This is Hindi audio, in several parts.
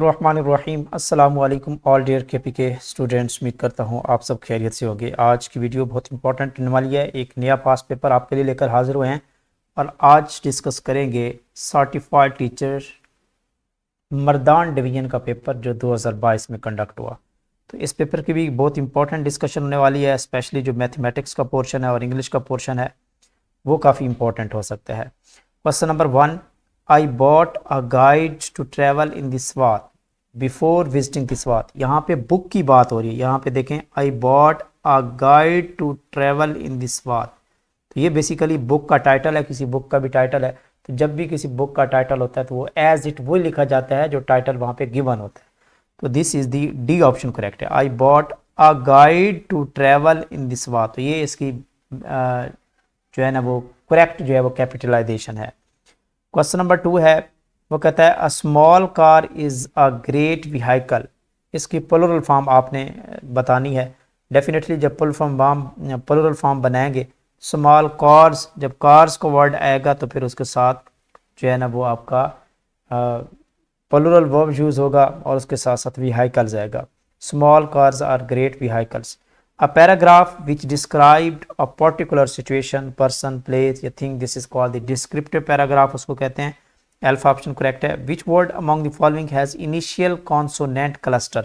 रहमानिर्रहीम अस्सलाम वालेकुम ऑल डियर केपी के स्टूडेंट्स। उम्मीद करता हूँ आप सब खैरियत से होंगे। आज की वीडियो बहुत इंपॉर्टेंट होने वाली है। एक नया पास पेपर आपके लिए लेकर हाजिर हुए हैं और आज डिस्कस करेंगे सर्टिफाइड टीचर मर्दान डिवीज़न का पेपर जो 2022 में कंडक्ट हुआ। तो इस पेपर की भी बहुत इंपॉर्टेंट डिस्कशन होने वाली है। स्पेशली जो मैथमेटिक्स का पोर्शन है और इंग्लिश का पोर्शन है वो काफ़ी इंपॉर्टेंट हो सकता है। Question number 1, I bought a guide to travel in this Swat before visiting this Swat. यहाँ पे बुक की बात हो रही है। यहाँ पे देखें, I bought a guide to travel in this Swat. तो ये बेसिकली बुक का टाइटल है, किसी बुक का भी टाइटल है। तो जब भी किसी बुक का टाइटल होता है तो वो एज इट वो लिखा जाता है जो टाइटल वहाँ पे गिवन होता है। तो this is the D option correct है। I bought a guide to travel in this Swat. तो ये इसकी जो है ना वो करेक्ट जो है वो कैपिटलाइजेशन है। क्वेश्चन नंबर 2 है, वो कहता है a small car is a great vehicle. इसकी प्लूरल फॉर्म आपने बतानी है। डेफिनेटली जब प्लूरल फॉर्म बनाएंगे स्मॉल कार्स, जब कार्स को वर्ड आएगा तो फिर उसके साथ जो है ना वो आपका प्लूरल वर्ब यूज़ होगा और उसके साथ साथ व्हीकल्स आएगा। Small cars are great vehicles. A paragraph which described a particular situation, person, place या thing, this is called the descriptive paragraph उसको कहते हैं। अल्फा ऑप्शन करेक्ट है। Which word among the following has initial consonant cluster?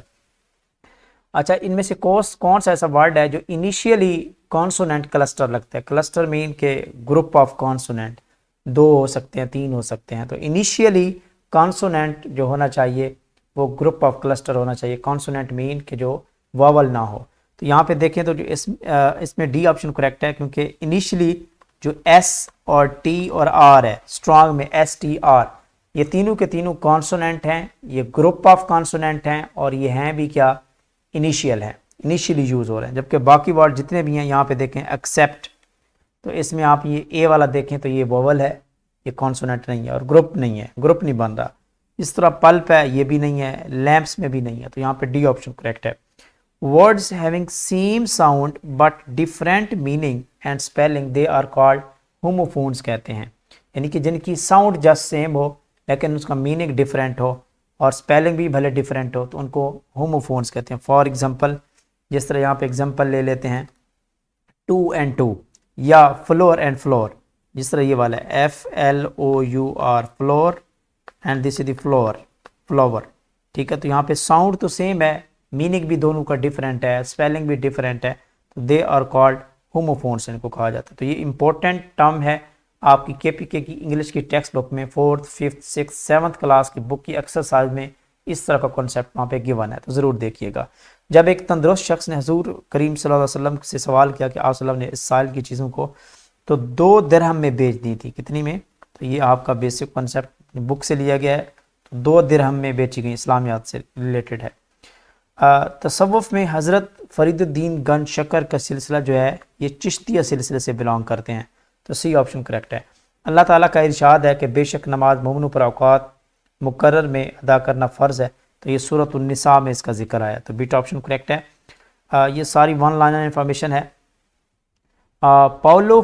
अच्छा, इनमें से कौन सा ऐसा वर्ड है जो इनिशियली कॉन्सोनेंट क्लस्टर लगता है। क्लस्टर मीन के ग्रुप ऑफ कॉन्सोनेंट, 2 हो सकते हैं, 3 हो सकते हैं। तो इनिशियली कॉन्सोनेंट जो होना चाहिए वो ग्रुप ऑफ क्लस्टर होना चाहिए। कॉन्सोनेंट मीन के जो वावल ना हो। तो यहाँ पे देखें तो जो इसमें डी ऑप्शन करेक्ट है, क्योंकि इनिशियली जो एस और टी और आर है, स्ट्रॉन्ग में एस टी आर, ये तीनों के तीनों कॉन्सोनेंट हैं, ये ग्रुप ऑफ कॉन्सोनेंट हैं और ये हैं भी क्या, इनिशियल है, इनिशियली यूज़ हो रहे हैं। जबकि बाकी वर्ड जितने भी हैं यहाँ पे देखें एक्सेप्ट, तो इसमें आप ये ए वाला देखें तो ये वोवल है, ये कॉन्सोनेंट नहीं है और ग्रुप नहीं है, ग्रुप नहीं बन रहा। इस तरह पल्प है, ये भी नहीं है, लैंप्स में भी नहीं है। तो यहाँ पे डी ऑप्शन करेक्ट है। Words having same sound but different meaning and spelling they are called homophones कहते हैं। यानी कि जिनकी साउंड जस्ट सेम हो लेकिन उसका मीनिंग डिफरेंट हो और स्पेलिंग भी भले डिफरेंट हो तो उनको होमोफोन्स कहते हैं। फॉर एग्जांपल, जिस तरह यहाँ पे एग्जांपल ले लेते हैं 2 and 2 या फ्लोर एंड फ्लोर, जिस तरह ये वाला है FLOUR floor and this is the floor flower. ठीक है, तो यहाँ पे साउंड तो सेम है, मीनिंग भी दोनों का डिफरेंट है, स्पेलिंग भी डिफरेंट है, तो दे आर कॉल्ड होमोफोन्स इनको कहा जाता है। तो ये इंपॉर्टेंट टर्म है आपकी केपीके की इंग्लिश की टेक्स्ट बुक में 4th, 5th, 6th, 7th class की बुक की एक्सरसाइज में इस तरह का कॉन्सेप्ट वहाँ पे गिवन है, तो ज़रूर देखिएगा। जब एक तंदुरुस्त शख्स ने हजूर करीम सल्लल्लाहु अलैहि वसल्लम से सवाल किया कि आप सल्लल्लाहु अलैहि वसल्लम ने इस साल की चीज़ों को तो 2 दिरहम में बेच दी थी, कितनी में? तो ये आपका बेसिक कॉन्सेप्ट बुक से लिया गया है। तो 2 दिरहम में बेची गई, इस्लामियात से रिलेटेड है। तसव्वुफ़ में हज़रत फरीदुद्दीन गन शकर का सिलसिला जो है ये चिश्तिया सिलसिले से बिलोंग करते हैं। तो सी ऑप्शन करेक्ट है। अल्लाह ताला का इरशाद है कि बेशक नमाज मोमिनों पर औक़ात मुकर्रर में अदा करना फ़र्ज़ है। तो ये सूरत उन्निसा में इसका जिक्र आया। तो बीटा ऑप्शन करेक्ट है। ये सारी वन लाइनर इंफॉर्मेशन है। पाउलो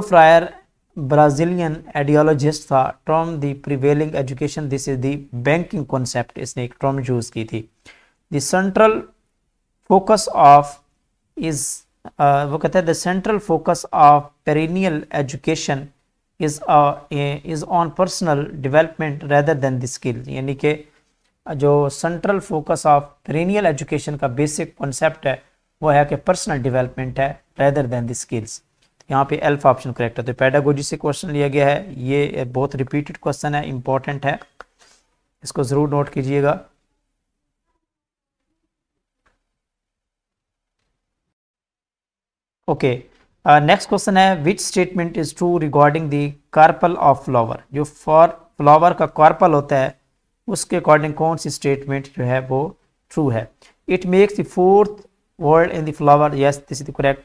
फ्रायर ब्राज़ीलियन आइडियोलॉजिस्ट था। Term the prevailing education, this is the banking concept, इसने एक टर्म यूज़ की थी। The central focus of is वो कहता है the central focus of perennial education is on personal development rather than the skill. यानी कि जो central focus of perennial education का बेसिक कॉन्सेप्ट है वो है कि पर्सनल डेवलपमेंट है रेदर देन द स्किल्स। यहाँ पे अल्फा ऑप्शन करेक्ट है। तो पेडागोजी से क्वेश्चन लिया गया है। ये बहुत रिपीटेड क्वेश्चन है, इंपॉर्टेंट है, इसको ज़रूर नोट कीजिएगा। ओके, नेक्स्ट क्वेश्चन है which statement is true regarding the carpel of flower. जो फॉर फ्लावर का कार्पल होता है उसके अकॉर्डिंग कौन सी स्टेटमेंट जो है वो ट्रू है। It makes the 4th word in the flower, yes this is the correct.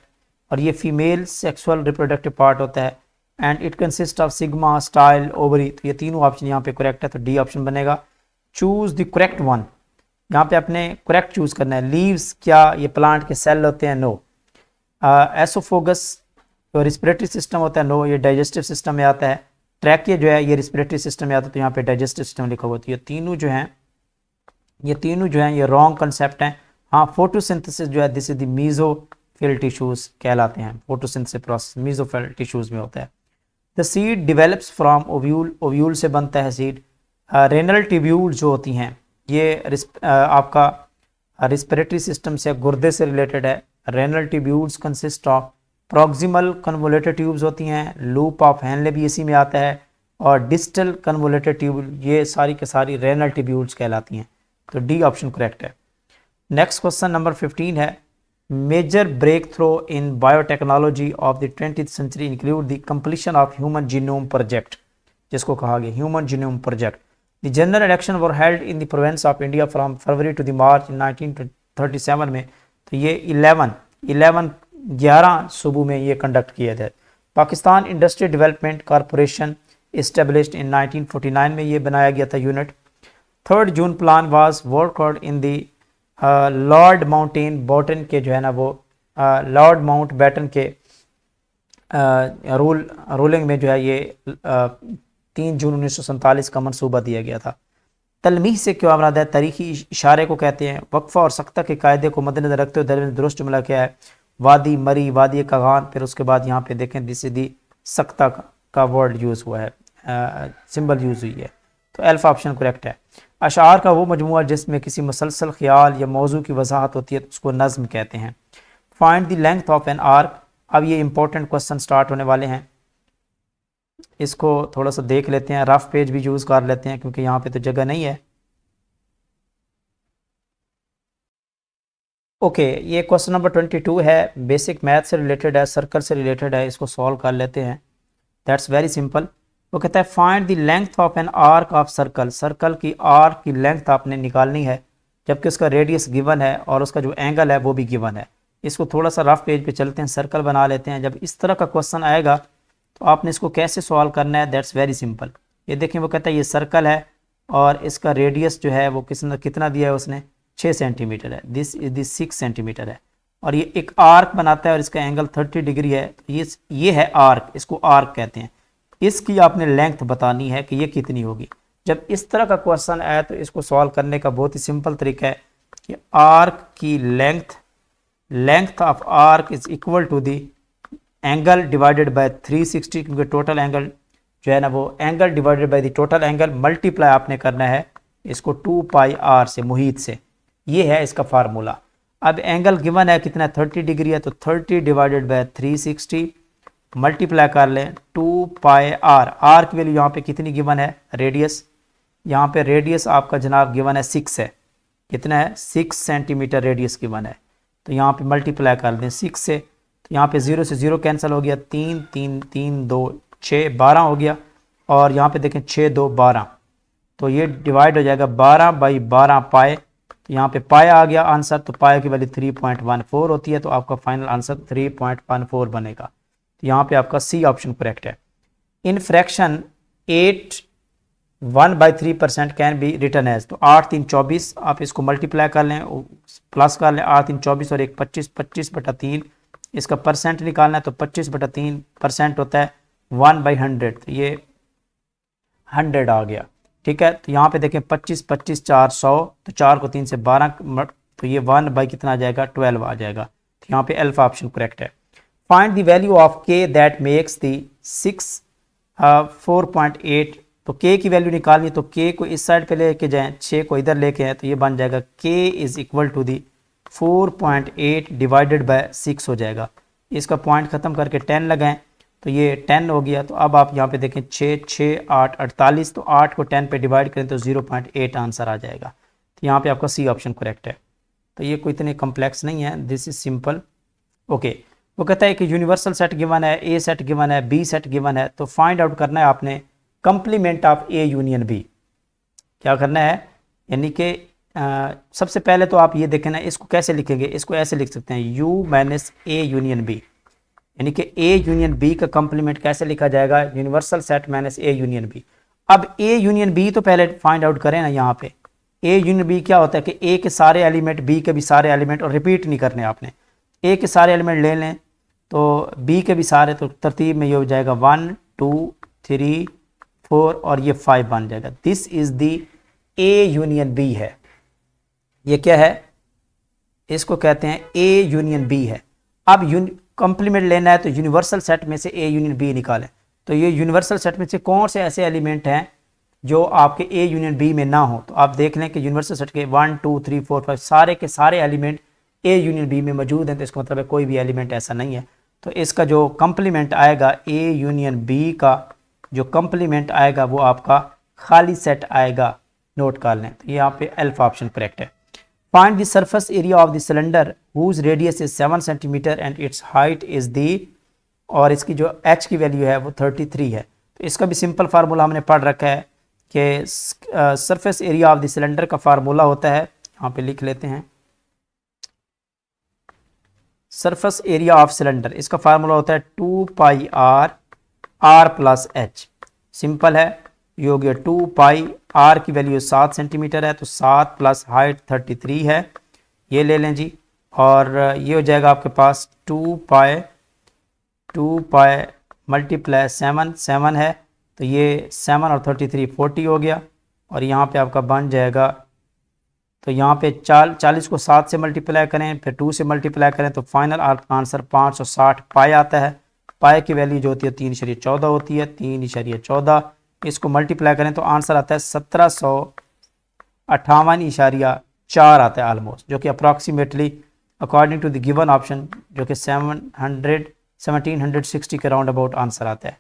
और ये फीमेल सेक्सुअल रिप्रोडक्टिव पार्ट होता है। And it consist of sigma, style, ovary. तो ये तीनों ऑप्शन यहाँ पे करेक्ट है, तो डी ऑप्शन बनेगा। चूज द करेक्ट वन, यहाँ पे आपने करेक्ट चूज करना है। लीव्स क्या ये प्लांट के सेल होते हैं? नो। एसोफोगस जो रिस्पिरेटरी सिस्टम होता है? नो, ये डाइजेस्टिव सिस्टम में आता है। ट्रैकिया जो है ये रिस्पिरेटरी सिस्टम में आता है, तो यहाँ पे डाइजेस्टिव सिस्टम लिखा हुआ। तो ये तीनों जो हैं ये तीनों जो हैं ये रॉन्ग कंसेप्ट हैं। हाँ, फोटोसिंथेसिस जो है this is the mesophyll tissues कहलाते हैं। फोटोसिंथेसिस प्रोसेस मीजोफिल टिश्यूज में होता है। The seed develops from ovule, ovule से बनता है सीड। रेनल ट्यूब्यूल जो होती हैं ये आपका रिस्पिरेटरी सिस्टम से, गुर्दे से रिलेटेड है। Renal tubules consist of proximal convoluted tubes होती हैं, लूप ऑफ हैनले भी इसी में आता है, और डिस्टल कन्वोलेटेड ट्यूब, ये सारी के सारी रेनल ट्यूब्यूल्स कहलाती हैं। तो डी ऑप्शन करेक्ट है। नेक्स्ट क्वेश्चन नंबर 15 है, major break throw in biotechnology of the 20th century include the completion of human genome project, जिसको कहा गया human genome project. The general election were held in the province of India from February to the March 1937 में। तो ये 11 सूबों में ये कंडक्ट किया गया। Pakistan industry development corporation established in 1949 में ये बनाया गया था यूनिट। 3rd June plan was workout in the Lord Mountbatten के जो है ना वो लॉर्ड माउंट बैटन के रूलिंग में जो है ये 3 जून 1947 का मंसूबा दिया गया था। तलमीह से क्या मुराद है? तारीखी इशारे को कहते हैं। वक्फा और सख्ता के कायदे को मद्देनजर रखते हुए दरमियान दुरुस्त जुमला क्या है? वादी, मरी, वादी कगान। फिर उसके बाद यहाँ पे देखें सीधी सख्ता का वर्ड यूज़ हुआ है, सिंबल यूज़ हुई है। तो अल्फा ऑप्शन करेक्ट है। अशार का वो मजमूआ जिसमें किसी मुसलसल ख्याल या मौजू की वजाहत होती है तो उसको नज़्म कहते हैं। Find the length of an arc. अब ये इंपॉर्टेंट क्वेश्चन स्टार्ट होने वाले हैं, इसको थोड़ा सा देख लेते हैं, रफ पेज भी यूज़ कर लेते हैं क्योंकि यहाँ पे तो जगह नहीं है। ओके, ये क्वेश्चन नंबर 22 है, बेसिक मैथ से रिलेटेड है, सर्कल से रिलेटेड है, इसको सॉल्व कर लेते हैं। That's very simple. वो कहता है find the length of an arc of circle. Circle की आर्क की लेंथ आपने निकालनी है जबकि उसका रेडियस गिवन है और उसका जो एंगल है वो भी गिवन है। इसको थोड़ा सा रफ पेज पे चलते हैं, सर्कल बना लेते हैं। जब इस तरह का क्वेश्चन आएगा तो आपने इसको कैसे सॉल्व करना है, दैट्स वेरी सिंपल। ये देखें, वो कहता है ये सर्कल है और इसका रेडियस जो है वो कितना दिया है उसने, 6 सेंटीमीटर है। दिस इज द 6 सेंटीमीटर है और ये एक आर्क बनाता है और इसका एंगल 30 डिग्री है। तो ये है आर्क, इसको आर्क कहते हैं। इसकी आपने लेंथ बतानी है कि ये कितनी होगी। जब इस तरह का क्वेश्चन आया तो इसको सॉल्व करने का बहुत ही सिंपल तरीका है कि आर्क की length of arc is equal to the angle divided by 360, क्योंकि टोटल एंगल जो है ना वो angle divided by the total angle, multiply आपने करना है इसको 2 पाई आर से, मुहीत से। ये है इसका फार्मूला। अब एंगल गिवन है कितना, 30 डिग्री है, तो 30 डिवाइडेड बाय 360 मल्टीप्लाई कर लें 2 पाई आर। आर की वैल्यू यहाँ पे कितनी गिवन है, रेडियस। यहाँ पे रेडियस आपका जनाब गिवन है 6 है। कितना है, 6 सेंटीमीटर रेडियस गिवन है। तो यहाँ पे मल्टीप्लाई कर दें 6 से, तो यहाँ पे 0 से 0 कैंसिल हो गया, 3 3 3 2 6 12 हो गया। और यहाँ पे देखें 6 2 12, तो ये डिवाइड हो जाएगा 12 बाई 12 पाए। तो यहाँ पे पाए आ गया आंसर, तो पाए की वैल्यू 3.14 होती है, तो आपका फाइनल आंसर 3.14 बनेगा। तो यहाँ पे आपका सी ऑप्शन करेक्ट है। In fraction 8 1/3% can be written as. तो 8 3 24, आप इसको मल्टीप्लाई कर लें, प्लस कर लें, 8 3 24 और 1 25, 25/3। इसका परसेंट निकालना है तो 25/3% होता है 1/100, तो ये 100 आ गया। ठीक है, तो यहाँ पे देखें 25 25 4 100, तो 4 को 3 से 12, तो ये 1 बाई कितना आ जाएगा, 12 आ जाएगा। तो यहाँ पे अल्फा ऑप्शन करेक्ट है। फाइंड द वैल्यू ऑफ के दैट मेक्स द 4.8। तो के की वैल्यू निकालनी, तो के को इस साइड पे लेके जाएं, 6 को इधर लेके आए, तो ये बन जाएगा K is equal to the 4.8 divided by 6 हो जाएगा। इसका पॉइंट ख़त्म करके 10 लगाएं, तो ये 10 हो गया। तो अब आप यहाँ पे देखें 6 6 8 48, तो 8 को 10 पे डिवाइड करें तो 0.8 आंसर आ जाएगा। तो यहाँ पे आपका सी ऑप्शन करेक्ट है। तो ये कोई इतने कम्प्लेक्स नहीं है, दिस इज सिंपल। ओके, वो कहता है कि यूनिवर्सल सेट गिवन है, ए सेट गिवन है, बी सेट गिवन है, तो फाइंड आउट करना है आपने complement of A union B. क्या करना है, यानी कि सबसे पहले तो आप ये देखें ना, इसको कैसे लिखेंगे, इसको ऐसे लिख सकते हैं u minus A union B, यानी कि ए यूनियन बी का कंप्लीमेंट कैसे लिखा जाएगा, universal set minus A union B. अब ए यूनियन बी तो पहले फाइंड आउट करें ना। यहाँ पे ए यूनियन बी क्या होता है कि ए के सारे एलिमेंट, बी के भी सारे एलिमेंट, और रिपीट नहीं करने आपने। ए के सारे एलिमेंट ले लें तो बी के भी सारे, तो तरतीब में ये हो जाएगा 1 2 3 4 और ये 5 बन जाएगा। This is the A union B है। ये क्या है, इसको कहते हैं ए यूनियन बी है। अब कंप्लीमेंट लेना है तो यूनिवर्सल सेट में से ए यूनियन बी निकालें। तो ये यूनिवर्सल सेट में से कौन से ऐसे एलिमेंट हैं जो आपके ए यूनियन बी में ना हो। तो आप देख लें कि यूनिवर्सल सेट के 1 2 3 4 5 सारे के सारे एलिमेंट ए यूनियन बी में मौजूद हैं। तो इसका मतलब है कोई भी एलिमेंट ऐसा नहीं है। तो इसका जो कंप्लीमेंट आएगा ए यूनियन बी का जो कंप्लीमेंट आएगा वो आपका खाली सेट आएगा, नोट कर लें। तो यहाँ पे अल्फा ऑप्शन करेक्ट है। Find the surface area of the cylinder whose radius is 7 centimetre and its height is the, और इसकी जो h की वैल्यू है वो 33 है। तो इसका भी सिंपल फार्मूला हमने पढ़ रखा है कि surface area of the cylinder का फार्मूला होता है, यहाँ पे लिख लेते हैं, सरफेस एरिया ऑफ सिलेंडर, इसका फार्मूला होता है 2 पाई r प्लस h। सिंपल है, ये हो गया 2 पाई, r की वैल्यू 7 सेंटीमीटर है तो 7 प्लस हाइट 33 है, ये ले लें जी। और ये हो जाएगा आपके पास 2 पाई मल्टीप्लाई 7 है तो ये 7 और 33 40 हो गया। और यहाँ पे आपका बन जाएगा, तो यहाँ पे 40 को 7 से मल्टीप्लाई करें फिर 2 से मल्टीप्लाई करें तो फाइनल आंसर 560 पाई आता है। पाई की वैल्यू जो होती है 3.14 होती है, 3.14, इसको मल्टीप्लाई करें तो आंसर आता है 1758.4 आता है ऑलमोस्ट, जो कि approximately according to the given option जो कि 1760 के राउंड अबाउट आंसर आता है।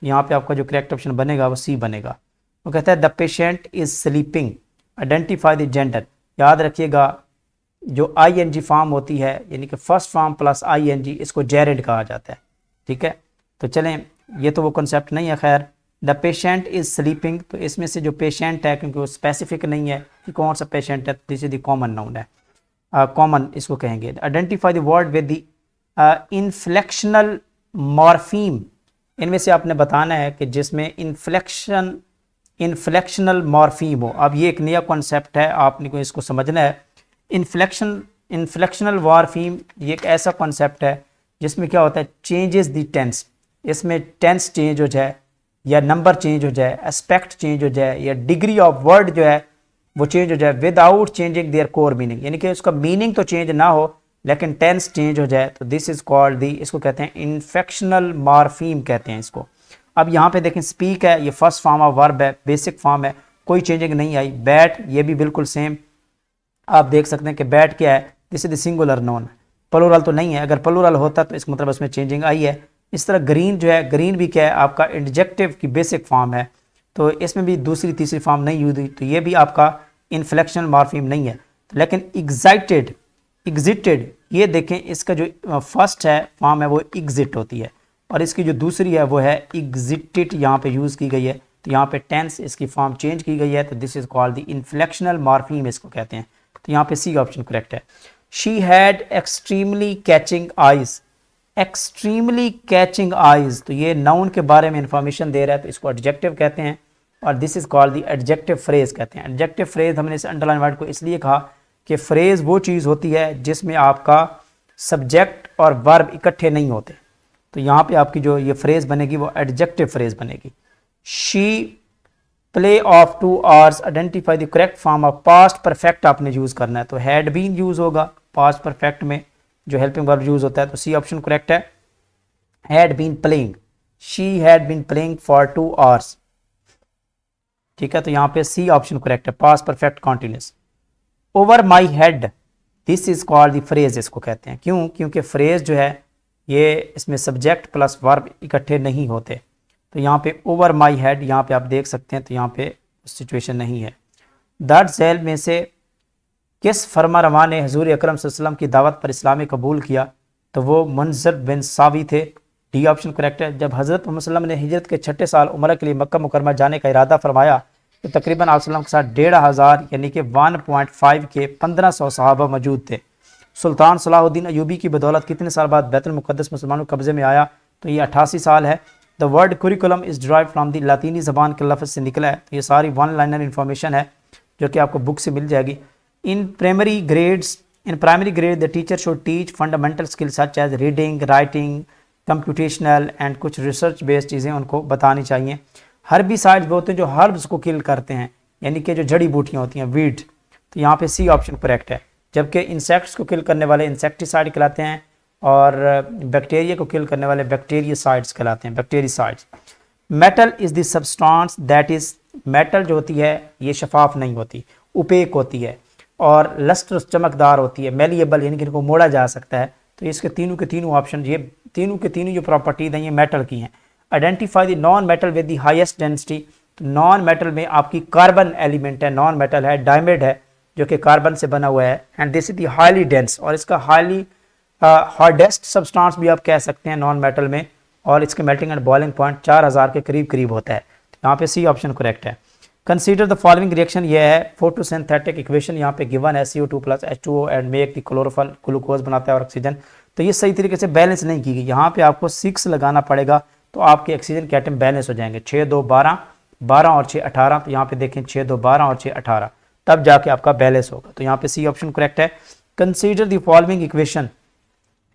तो यहाँ पे आपका जो करेक्ट ऑप्शन बनेगा वो सी बनेगा। वो कहता है the patient is sleeping, identify the gender. याद रखिएगा जो ING फॉर्म होती है यानी कि फर्स्ट फॉर्म प्लस ING, इसको जेरेंड कहा जाता है। ठीक है, तो चलें, ये तो वो कॉन्सेप्ट नहीं है। खैर, द पेशेंट इज स्लीपिंग, तो इसमें से जो पेशेंट है क्योंकि वो स्पेसिफिक नहीं है कि कौन सा पेशेंट है, this is the common noun है, कॉमन इसको कहेंगे। Identify the word with the inflectional morpheme, इनमें से आपने बताना है कि जिसमें इन्फ्लेक्शनल मॉर्फीम हो। अब ये एक नया कॉन्सेप्ट है, आपने को इसको समझना है। इन्फ्लेक्शनल मॉर्फीम ये एक ऐसा कॉन्सेप्ट है जिसमें क्या होता है, चेंजेस द टेंस, इसमें टेंस चेंज हो जाए या नंबर चेंज हो जाए, एस्पेक्ट चेंज हो जाए या डिग्री ऑफ वर्ड जो है वो चेंज हो जाए without changing their core meaning, यानी कि उसका मीनिंग तो चेंज ना हो लेकिन टेंस चेंज हो जाए, तो दिस इज कॉल्ड दी, इसको कहते हैं इन्फेक्शनल मॉर्फीम कहते हैं इसको। अब यहाँ पे देखें स्पीक है, ये फर्स्ट फॉर्म ऑफ वर्ब है, बेसिक फॉर्म है, कोई चेंजिंग नहीं आई। बैट, ये भी बिल्कुल सेम, आप देख सकते हैं कि बैट क्या है, this is the singular noun, plural तो नहीं है। अगर प्लूरल होता तो इसका मतलब उसमें चेंजिंग आई है। इस तरह ग्रीन जो है, ग्रीन भी क्या है, आपका एडजेक्टिव की बेसिक फॉर्म है, तो इसमें भी दूसरी तीसरी फॉर्म नहीं यूज हुई, तो ये भी आपका इन्फ्लेक्शनल मॉर्फीम नहीं है। लेकिन एग्जाइटेड, एग्जिटेड, ये देखें इसका जो फर्स्ट है फॉर्म है वो एग्जिट होती है और इसकी जो दूसरी है वो है एग्जिटेड, यहाँ पे यूज़ की गई है। तो यहाँ पे टेंस इसकी फॉर्म चेंज की गई है, तो this is called the inflectional morpheme इसको कहते हैं। तो यहाँ पे सी ऑप्शन करेक्ट है। She had extremely catching eyes, extremely catching eyes, तो ये नाउन के बारे में इंफॉर्मेशन दे रहा है, तो इसको एडजेक्टिव कहते हैं और this is called the adjective phrase कहते हैं। एडजेक्टिव फ्रेज हमने इस अंडरलाइन वर्ड को इसलिए कहा कि फ्रेज वो चीज़ होती है जिसमें आपका सब्जेक्ट और वर्ब इकट्ठे नहीं होते, तो यहाँ पे आपकी जो ये फ्रेज बनेगी वो एडजेक्टिव फ्रेज बनेगी। She play of 2 hours, identify the correct form of past perfect आपने यूज़ करना है, तो हैड बीन यूज़ होगा पास्ट परफेक्ट में जो हेल्पिंग वर्ब यूज़ होता है, तो सी ऑप्शन करेक्ट है। Had been playing, she had been playing for 2 hours, ठीक है, तो यहाँ पे सी ऑप्शन करेक्ट है, past perfect continuous. Over my head, this is called the phrase इसको कहते हैं। क्यों? क्योंकि फ्रेज जो है ये इसमें सब्जेक्ट प्लस वर्ब इकट्ठे नहीं होते, तो यहाँ पे ओवर माई हेड यहाँ पे आप देख सकते हैं, तो यहाँ पे सिचुएशन नहीं है। दर्ज झैल में से किस फरमा रवा ने हजूर अकरम सल्लल्लाहु अलैहि वसल्लम की दावत पर इस्लाम कबूल किया, तो वो मुंज़र बिन सावी थे, डी ऑप्शन करेक्ट है। जब हज़रत मोहम्मद सल्लल्लाहु अलैहि वसल्लम ने हिजरत के 6ठे साल उम्र के लिए मक्का मुकरमा जाने का इरादा फरमाया, तो तकरीबन आप सल्लम के साथ 1500 यानी कि 1.5 के 1500 सहाबा मौजूद थे। सुल्तान सलाहुद्दीन अयूबी की बदौलत कितने साल बाद बैतुल मुक़द्दस मुसलमानों के कब्ज़े में आया, तो ये 88 साल है। The word curriculum is derived from the, लातीनी ज़बान के लफ्ज़ से निकला है, तो ये सारी वन लाइनर इन्फॉर्मेशन है जो कि आपको बुक से मिल जाएगी। In primary grade the teacher should teach fundamental skills such as reading, writing, computational and कुछ रिसर्च बेस्ड चीज़ें उनको बतानी चाहिए। हर्बिसाइड्स वो होते हैं जो हर्ब्स को किल करते हैं, यानी कि जो जड़ी बूटियाँ होती हैं, वीड, तो यहाँ पे सी ऑप्शन करेक्ट है। जबकि इंसेक्ट्स को किल करने वाले इंसेक्टिसाइड कहलाते हैं और बैक्टीरिया को किल करने वाले बैक्टीरियासाइड्स कहलाते हैं, bactericides. Metal is the substance that is, metal जो होती है ये शफाफ नहीं होती, उपेक होती है और लस्ट्रस चमकदार होती है, मेलिएबल यानी कि इनको मोड़ा जा सकता है। तो इसके तीनों के तीनों ऑप्शन, ये तीनों के तीनों जो प्रॉपर्टीज हैं ये मेटल की हैं। Identify the non metal with the highest density, तो नॉन मेटल में आपकी कार्बन एलिमेंट है, नॉन मेटल है, डायमंड है जो कि कार्बन से बना हुआ है, and this is the highly dense, और इसका हाईली हार्डेस्ट सब्सटेंस भी आप कह सकते हैं नॉन मेटल में, और इसके मेल्टिंग एंड बॉइलिंग पॉइंट 4000 के करीब करीब होता है। तो यहाँ पे सी ऑप्शन करेक्ट है। कंसीडर द फॉलोइंग रिएक्शन, ये है फोटोसिंथेटिक इक्वेशन यहाँ पे गिवन है, CO2 + H2O and make the chlorophyll, glucose बनाता है और ऑक्सीजन। तो ये सही तरीके से बैलेंस नहीं की गई, यहाँ पे आपको 6 लगाना पड़ेगा तो आपके ऑक्सीजन के एटम बैलेंस हो जाएंगे। 6 2 12, 12 और 6 18, तो यहाँ पे देखें 6 2 12 और 6 18, तब जाके आपका बैलेंस होगा। तो यहाँ पे सी ऑप्शन करेक्ट है। Consider the following equation,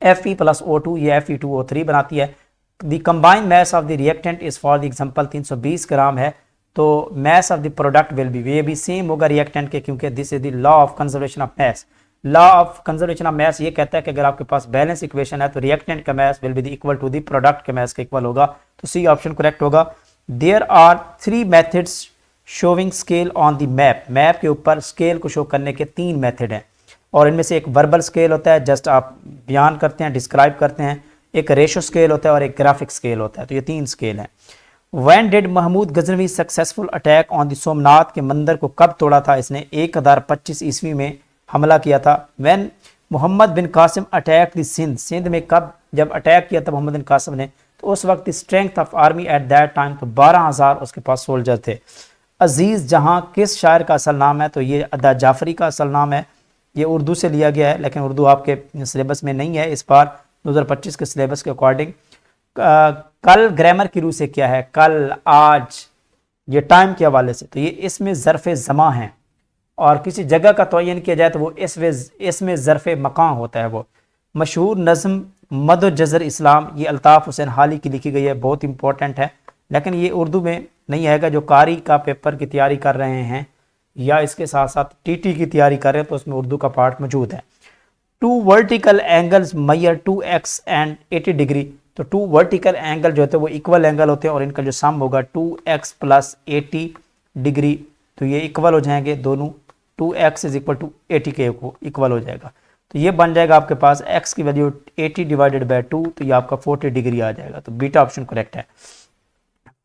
Fe + O2 ये Fe2O3 बनाती है। The combined mass of the reactant is for the example 320 ग्राम है, तो mass of the product will be, ये भी सेम होगा रिएक्टेंट के, क्योंकि this is the law of conservation of mass. Law of conservation of mass ये कहता है कि अगर आपके पास बैलेंस इक्वेशन है तो रिएक्टेंट का mass will be equal to the product के मैस के इक्वल होगा। तो सी ऑप्शन करेक्ट होगा। There are 3 methods showing scale on the map, map के ऊपर स्केल को शो करने के 3 मेथड हैं, और इनमें से एक वर्बल स्केल होता है, जस्ट आप बयान करते हैं, डिस्क्राइब करते हैं, एक रेशो स्केल होता है और एक ग्राफिक स्केल होता है। तो ये 3 स्केल हैं। When did Mahmud Ghaznavi successful attack on the Somnath के मंदिर को कब तोड़ा था इसने? 1025 ईस्वी में हमला किया था। When Mohammad bin Qasim attack the Sindh, Sindh में कब जब अटैक किया था मोहम्मद बिन कासिम ने, तो उस वक्त strength of army at that time, तो 12,000 उसके पास सोल्जर थे। अजीज़ जहां किस शायर का असल नाम है? तो ये अदा जाफरी का असल नाम है, ये उर्दू से लिया गया है, लेकिन उर्दू आपके सिलेबस में नहीं है इस बार 2025 के सिलेबस के अकॉर्डिंग। कल ग्रामर की रूह से क्या है? कल, आज, ये टाइम के हवाले से, तो ये इसमें ज़र्फ़ ज़मा है, और किसी जगह का तयन किया जाए तो वो इसमें ज़र्फ़ मकान होता है। वो मशहूर नज़म मद जज़र इस्लाम, ये अल्ताफ़ हुसैन हाली की लिखी गई है, बहुत इंपॉर्टेंट है, लेकिन ये उर्दू में नहीं आएगा। जो कारी का पेपर की तैयारी कर रहे हैं या इसके साथ साथ TT की तैयारी कर रहे हैं तो उसमें उर्दू का पार्ट मौजूद है। 2 vertical angles measure 2x and 80 degree, तो 2 वर्टिकल एंगल जो होते हैं वो इक्वल एंगल होते हैं, और इनका जो सम होगा 2x + 80 डिग्री, तो ये इक्वल हो जाएंगे दोनों, 2x = 80 के इक्वल हो जाएगा। तो ये बन जाएगा आपके पास x की वैल्यू 80 / 2, तो ये आपका 40 डिग्री आ जाएगा। तो बीटा ऑप्शन करेक्ट है।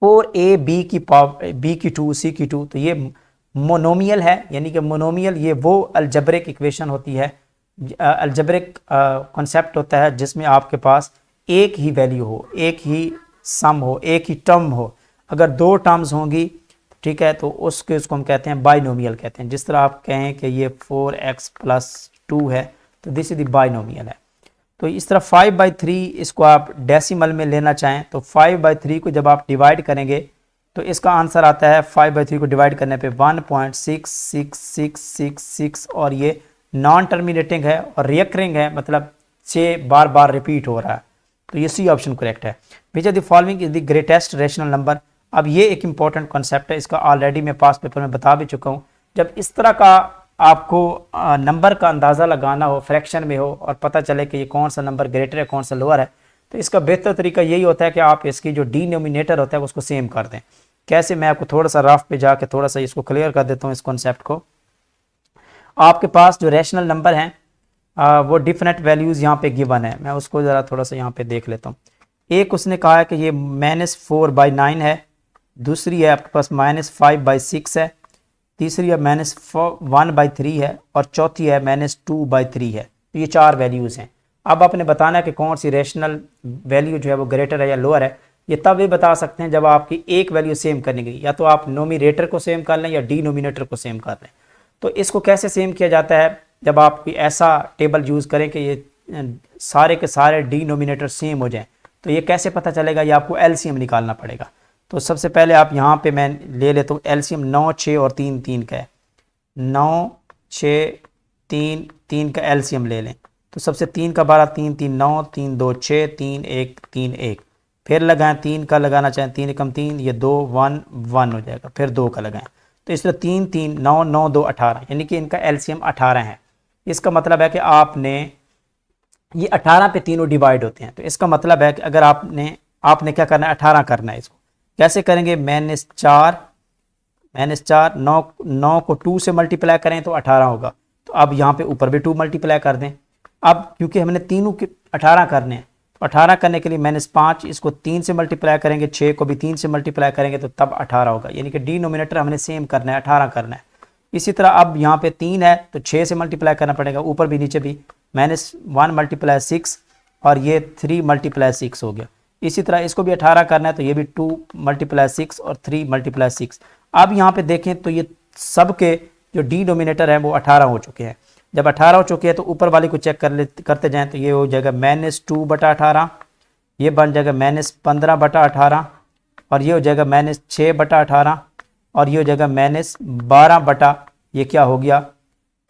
4a b की पावर b की 2 c की 2, तो ये मोनोमियल है, यानी कि मोनोमियल ये वो अलजब्रिक इक्वेशन होती है, अलजब्रिक कॉन्सेप्ट होता है जिसमें आपके पास एक ही वैल्यू हो, एक ही सम हो, एक ही टर्म हो। अगर 2 टर्म्स होंगी, ठीक है, तो उसको हम कहते हैं बाइनोमियल कहते हैं। जिस तरह आप कहें कि ये 4x + 2 है, तो दिस इज द बाइनोमियल है। तो इस तरह 5/3 इसको आप डेसिमल में लेना चाहें तो 5/3 को जब आप डिवाइड करेंगे तो इसका आंसर आता है 5/3 को डिवाइड करने पे 1.6666, और ये नॉन टर्मिनेटिंग है और रिकरिंग है, मतलब 6 बार बार रिपीट हो रहा है। तो ये सी ऑप्शन करेक्ट है। Which are the following is the greatest rational number. अब ये एक इंपॉर्टेंट कॉन्सेप्ट है, इसका ऑलरेडी मैं पास पेपर में बता भी चुका हूँ। जब इस तरह का आपको नंबर का अंदाज़ा लगाना हो, फ्रैक्शन में हो, और पता चले कि ये कौन सा नंबर ग्रेटर है कौन सा लोअर है, तो इसका बेहतर तरीका यही होता है कि आप इसकी जो डिनोमिनेटर होता है उसको सेम कर दें। कैसे? मैं आपको थोड़ा सा रफ पे जाके थोड़ा सा इसको क्लियर कर देता हूँ इस कॉन्सेप्ट को। आपके पास जो रैशनल नंबर हैं वो डिफरेंट वैल्यूज़ यहाँ पे गिवन है, मैं उसको ज़रा थोड़ा सा यहाँ पे देख लेता हूँ। एक उसने कहा है कि ये -4/9 है, दूसरी है आपके पास -5/6 है, तीसरी है -1/3 है, और चौथी है -2/3 है। तो ये 4 वैल्यूज़ हैं। अब आपने बताना है कि कौन सी रैशनल वैल्यू जो है वो ग्रेटर है या लोअर है। ये तब भी बता सकते हैं जब आपकी एक वैल्यू सेम करनी गई, या तो आप नोमिनेटर को सेम कर लें या डिनोमिनेटर को सेम कर लें। तो इसको कैसे सेम किया जाता है? जब आप कोई ऐसा टेबल यूज़ करें कि ये सारे के सारे डिनोमिनेटर सेम हो जाएं, तो ये कैसे पता चलेगा? ये आपको LCM निकालना पड़ेगा। तो सबसे पहले आप यहाँ पे मैं ले लेता हूँ LCM 9, 6 और 3, 3 का है। 9, 6, 3, 3 का LCM ले लें, तो सबसे 3 का 12, 3, 3, 9, 3, 2, 6, 3, 1, 3, 1। फिर लगाएं, 3 का लगाना चाहें, 3 एकम 3, ये 2, 1, 1 हो जाएगा। फिर 2 का लगाएं, तो इस तरह 3 3 9 9 2 18, यानी कि इनका एलसीएम 18 है। इसका मतलब है कि आपने ये 18 पे तीनों डिवाइड होते हैं, तो इसका मतलब है कि अगर आपने क्या करना है, 18 करना है। इसको कैसे करेंगे, -4 9 को 2 से मल्टीप्लाई करें तो 18 होगा। तो अब यहाँ पे ऊपर भी 2 मल्टीप्लाई कर दें। अब क्योंकि हमने तीनों के 18 करने हैं, तो 18 करने के लिए -5 इसको 3 से मल्टीप्लाई करेंगे, 6 को भी 3 से मल्टीप्लाई करेंगे तो तब 18 होगा, यानी कि डिनोमिनेटर हमने सेम करना है, 18 करना है। इसी तरह अब यहाँ पे 3 है तो 6 से मल्टीप्लाई करना पड़ेगा, ऊपर भी नीचे भी, -1 × 6 और ये 3 × 6 हो गया। इसी तरह इसको भी 18 करना है, तो ये भी 2 × 6 और 3 × 6। अब यहाँ पे देखें तो ये सब के जो डिनोमिनेटर है वो 18 हो चुके हैं। जब 18 हो चुके हैं तो ऊपर वाले को चेक करते जाएं, तो ये हो जाएगा -2/18, ये बन जाएगा -15/18 और ये हो जाएगा -6/18 और ये हो जाएगा -12 ये क्या हो गया,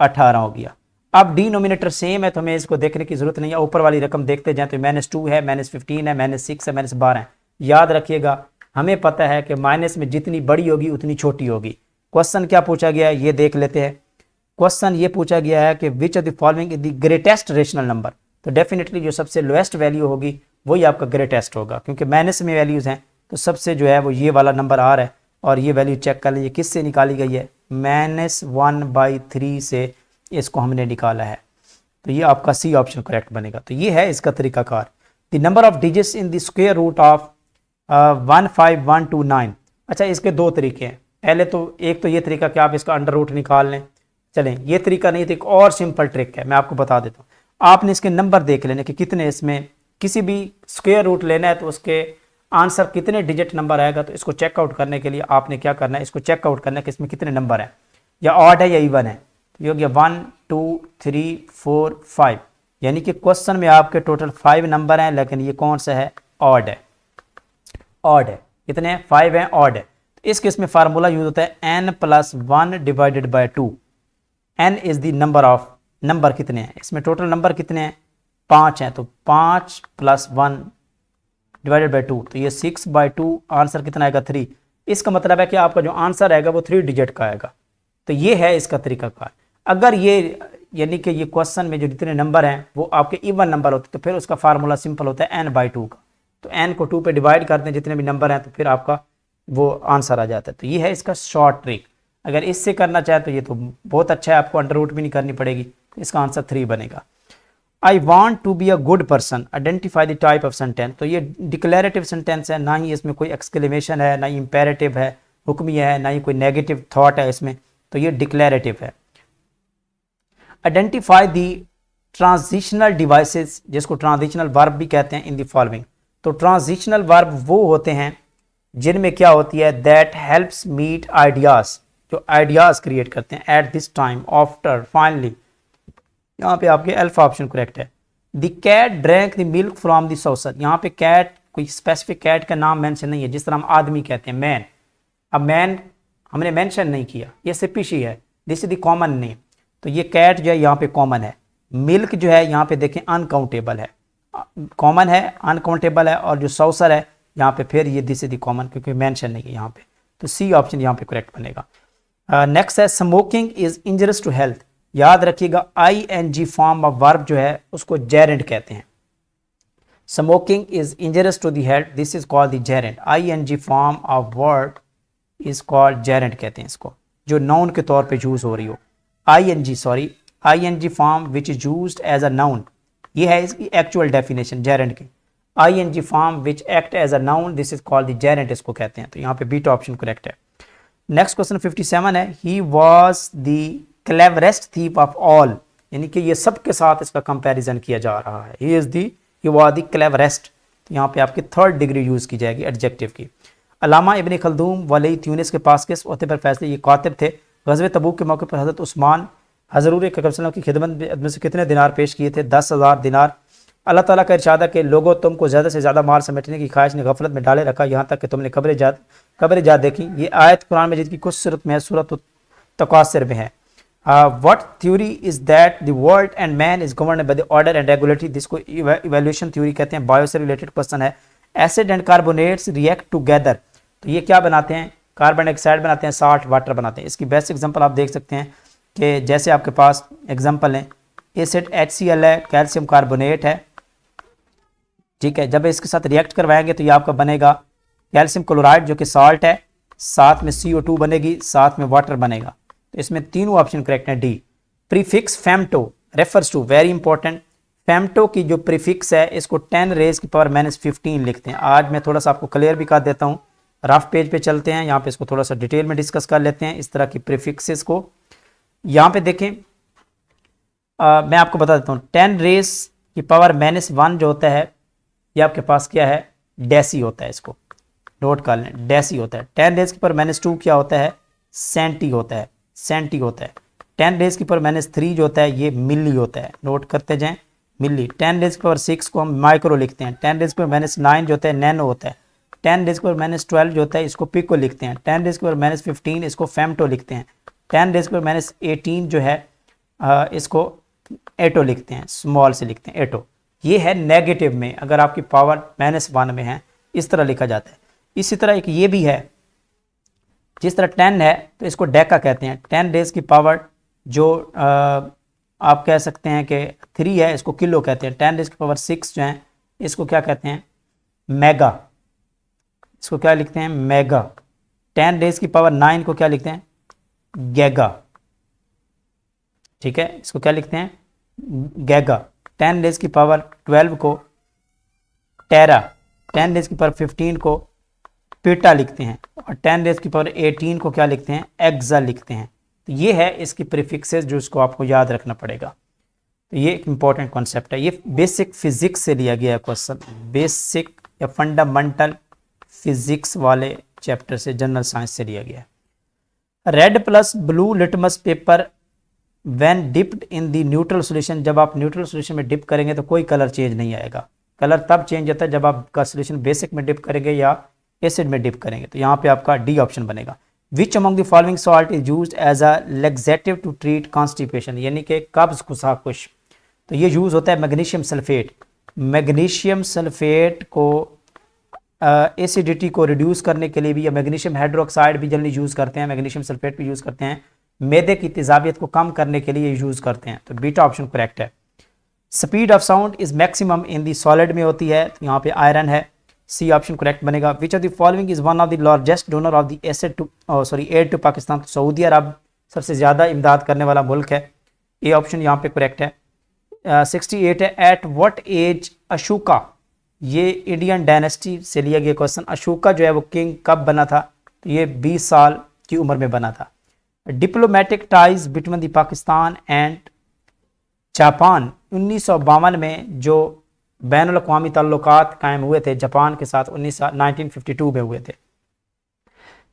18 हो गया। अब डिनोमिनेटर सेम है तो हमें इसको देखने की जरूरत नहीं है, ऊपर वाली रकम देखते जाएं, तो -2 है, -15 है, -6 है, -12 है। याद रखिएगा हमें पता है कि माइनस में जितनी बड़ी होगी उतनी छोटी होगी। क्वेश्चन क्या पूछा गया है ये देख लेते हैं। क्वेश्चन ये पूछा गया है कि विच of the following is the greatest rational number, तो डेफिनेटली जो सबसे लोएस्ट वैल्यू होगी वही आपका ग्रेटेस्ट होगा, क्योंकि माइनस में वैल्यूज़ हैं तो सबसे जो है वो ये वाला नंबर आ रहा है। और ये वैल्यू चेक कर लीजिए किससे निकाली गई है, -1/3 से इसको हमने निकाला है। तो ये आपका सी ऑप्शन करेक्ट बनेगा। तो ये है इसका तरीकाकार। The number of digits in the square root of 15129। अच्छा, इसके दो तरीके हैं। पहले तो एक तो ये तरीका कि आप इसका अंडर रूट निकाल लें। चलें, ये तरीका नहीं तो एक और सिंपल ट्रिक है, मैं आपको बता देता हूँ। आपने इसके नंबर देख लेने कि कितने, इसमें किसी भी स्क्वायर रूट लेना है तो उसके आंसर कितने डिजिट नंबर आएगा। तो इसको चेकआउट करने के लिए आपने क्या करना है, इसको चेकआउट करना है कि इसमें कितने नंबर हैं, या ऑड है या इवन है। तो ये हो गया 1 2 3 4 5, यानी कि क्वेश्चन में आपके टोटल 5 नंबर हैं, लेकिन ये कौन सा है, ऑड है। ऑड है, कितने हैं, 5 हैं, ऑड है। तो इस केस में फार्मूला यूज होता है n+1 / 2। n is the number of, number कितने हैं, इसमें टोटल नंबर कितने हैं, 5 हैं, तो 5 + 1 / 2, तो ये 6/2, आंसर कितना आएगा, 3। इसका मतलब है कि आपका जो आंसर आएगा वो 3 डिजिट का आएगा। तो ये है इसका तरीकाकार। अगर ये यानी कि ये क्वेश्चन में जो जितने नंबर हैं वो आपके इवन नंबर होते तो फिर उसका फार्मूला सिंपल होता है n/2 का। तो n को 2 पे डिवाइड करते हैं जितने भी नंबर हैं, तो फिर आपका वो आंसर आ जाता है। तो ये है इसका शॉर्ट ट्रिक। अगर इससे करना चाहे तो ये तो बहुत अच्छा है, आपको अंडर रूट भी नहीं करनी पड़ेगी। इसका आंसर 3 बनेगा। I want to be a good person, identify the type of sentence. तो ये डिक्लेरेटिव सेंटेंस है, ना ही इसमें कोई एक्सक्लेमेशन है, ना ही इंपेरेटिव है, हुक्मिया है, ना ही कोई नेगेटिव थॉट है इसमें। तो ये डिक्लेरेटिव है। आइडेंटिफाई द ट्रांजिशनल डिवाइसेस, जिसको ट्रांजिशनल वर्ब भी कहते हैं, इन द फॉलोइंग। तो ट्रांजिशनल वर्ब वो होते हैं जिनमें क्या होती है, दैट हेल्प्स मीट आइडियाज, जो आइडियाज क्रिएट करते हैं, at this time, after, finally. यहाँ पे आपके अल्फा ऑप्शन करेक्ट है। The cat drank the milk from the saucer. यहाँ पे कैट, कोई स्पेसिफिक कैट का नाम मेंशन नहीं है, जिस तरह हम आदमी कहते हैं मैन। अब मैन हमने मेंशन नहीं किया, ये स्पीशी है, this is the common name. तो ये कैट जो है यहाँ पे कॉमन है। मिल्क जो है यहाँ पे देखें अनकाउंटेबल है, कॉमन है, अनकाउंटेबल है, और जो सॉसर है यहाँ पे फिर ये दिस इज द कॉमन, क्योंकि मेंशन नहीं है यहाँ पे। तो सी ऑप्शन यहाँ पे करेक्ट बनेगा। नेक्स्ट है smoking is injurious to health. याद रखिएगा ing फॉर्म ऑफ वर्ब जो है उसको जेरेंट कहते हैं। Smoking is injurious to the health, this is called the gerund. ing form of verb is called gerund कहते हैं इसको, जो नाउन के तौर पे यूज हो रही हो। ing form which is used as a noun, ये है इसकी एक्चुअल डेफिनेशन जेरेंट की। ing form which act as a noun, this is called the gerund इसको कहते हैं। तो यहाँ पे बीटा ऑप्शन करेक्ट है। नेक्स्ट क्वेश्चन 57 है, he was the cleverest thief of all, यानी कि ये सबके साथ इसका कंपैरिजन किया जा रहा है। He was the cleverest. तो यहाँ पे आपकी 3rd डिग्री यूज की जाएगी एडजेक्टिव की। अल्लामा इब्न खल्दूम वली ट्यूनिस के पास किस ओहदे पर फैसले, ये कातिब थे। ग़ज़वे तबूक के मौके पर हज़रत उस्मान हज़रत अकरम सल्लल्लाहु अलैहि वसल्लम की खिदमत में से कितने दिनार पेश किए थे, 10,000 दिनार। अल्लाह ताला का इरशाद है कि लोगों तुमको ज़्यादा से ज़्यादा माल समेटने की ख्वाहिश ने गफलत में डाले रखा, यहाँ तक कि तुमने कब्र जात देखी। ये आयत कुरान मजीद की कुछ सूरत में है, सूरत तकासुर में है। What theory is that the world and man is governed by the order and regularity, जिसको evaluation theory कहते हैं। बायो से रिलेटेड क्वेश्चन है। Acid and carbonates react together, तो ये क्या बनाते हैं, कार्बन डाइऑक्साइड बनाते हैं, साल्ट वाटर बनाते हैं। इसकी बेस्ट एग्जांपल आप देख सकते हैं कि जैसे आपके पास एग्जांपल है एसिड HCl है, कैल्शियम कार्बोनेट है, ठीक है। जब इसके साथ रिएक्ट करवाएंगे तो ये आपका बनेगा कैल्शियम क्लोराइड जो कि साल्ट है, साथ में CO2 बनेगी, साथ में वाटर बनेगा। तो इसमें तीनों ऑप्शन करेक्ट है D. Prefix femto refers to, very important, femto की जो प्रीफिक्स है इसको 10 रेज की पावर -15 लिखते हैं। आज मैं थोड़ा सा आपको क्लियर भी कर देता हूँ, रफ पेज पे चलते हैं, यहाँ पे इसको थोड़ा सा डिटेल में डिस्कस कर लेते हैं इस तरह की प्रीफिक्सेस को। यहाँ पे देखें मैं आपको बता देता हूँ 10 रेज की पावर -1 जो होता है ये आपके पास क्या है, डेसी होता है, इसको नोट कर लें, डेसी होता है। 10 रेज की पावर -2 क्या होता है, सेंटी होता है, सेंटी होता है। 10 रेज की पावर -3 जो होता है ये मिली होता है, नोट करते जाएं, मिली। 10 रेज की पावर 6 को हम माइक्रो लिखते हैं। 10 रेज की पावर -9 जो होता है नैनो होता है। 10 रेज की पावर -12 जो होता है इसको पिको लिखते हैं। 10 रेज की पावर -15 इसको फेम्टो लिखते हैं। 10 रेज की पावर -18 जो है इसको एटो लिखते हैं, स्मॉल से लिखते हैं एटो। ये है नेगेटिव में, अगर आपकी पावर -1 में है इस तरह लिखा जाता है। इसी तरह एक ये भी है, जिस तरह 10 है तो इसको डेका कहते हैं। 10 रेज की पावर जो आप कह सकते हैं कि 3 है इसको किलो कहते हैं। 10 रेज की पावर 6 जो है इसको क्या कहते हैं, मेगा, इसको क्या लिखते हैं, मेगा। 10 रेज की पावर 9 को क्या लिखते हैं, गैगा, ठीक है, इसको क्या लिखते हैं, गैगा। 10 रेज की पावर 12 को टेरा, 10 रेज की पावर 15 को पीटा लिखते हैं, और 10 रेज की पावर 18 को क्या लिखते हैं, एक्सा लिखते हैं। तो ये है इसकी प्रीफिक्सेस जो इसको आपको याद रखना पड़ेगा। तो ये एक इंपॉर्टेंट कॉन्सेप्ट है, ये बेसिक फिजिक्स से लिया गया है क्वेश्चन, बेसिक या फंडामेंटल फिजिक्स वाले चैप्टर से, जनरल साइंस से लिया गया है। Red plus blue litmus paper when dipped in the neutral solution, जब आप न्यूट्रल सॉल्यूशन में डिप करेंगे तो कोई कलर चेंज नहीं आएगा। कलर तब चेंज होता है जब आपका सॉल्यूशन बेसिक में डिप करेंगे या एसिड में डिप करेंगे। तो यहाँ पे आपका डी ऑप्शन बनेगा। Which among the following salt is used as a laxative to treat constipation, यानी कि कब्ज कुसाकुश। तो ये यूज होता है मैग्नीशियम सल्फेट। मैग्नीशियम सल्फेट को एसिडिटी को रिड्यूस करने के लिए भी, या मैग्नीशियम हाइड्रोक्साइड भी जल्दी यूज़ करते हैं, मैग्नीशियम सल्फेट भी यूज़ करते हैं, मैदे की तेजाबियत को कम करने के लिए यूज़ करते हैं। तो बीटा ऑप्शन करेक्ट है। Speed of sound is maximum in the solid में होती है, तो यहाँ पे आयरन है, सी ऑप्शन करेक्ट बनेगा। Which of the following is one of the largest donor of the aid to Pakistan, तो सऊदी अरब सबसे ज़्यादा इमदाद करने वाला मुल्क है, ए ऑप्शन यहाँ पे करेक्ट है। 68 है, एट व्हाट एज अशोका, ये इंडियन डायनेस्टी से लिया गया क्वेश्चन। अशोका जो है वो किंग कब बना था, तो ये 20 साल की उम्र में बना था। Diplomatic ties between the Pakistan and Japan, 1952 में जो बैनुल अक़वामी ताल्लुकात कायम हुए थे जापान के साथ 1952 में हुए थे।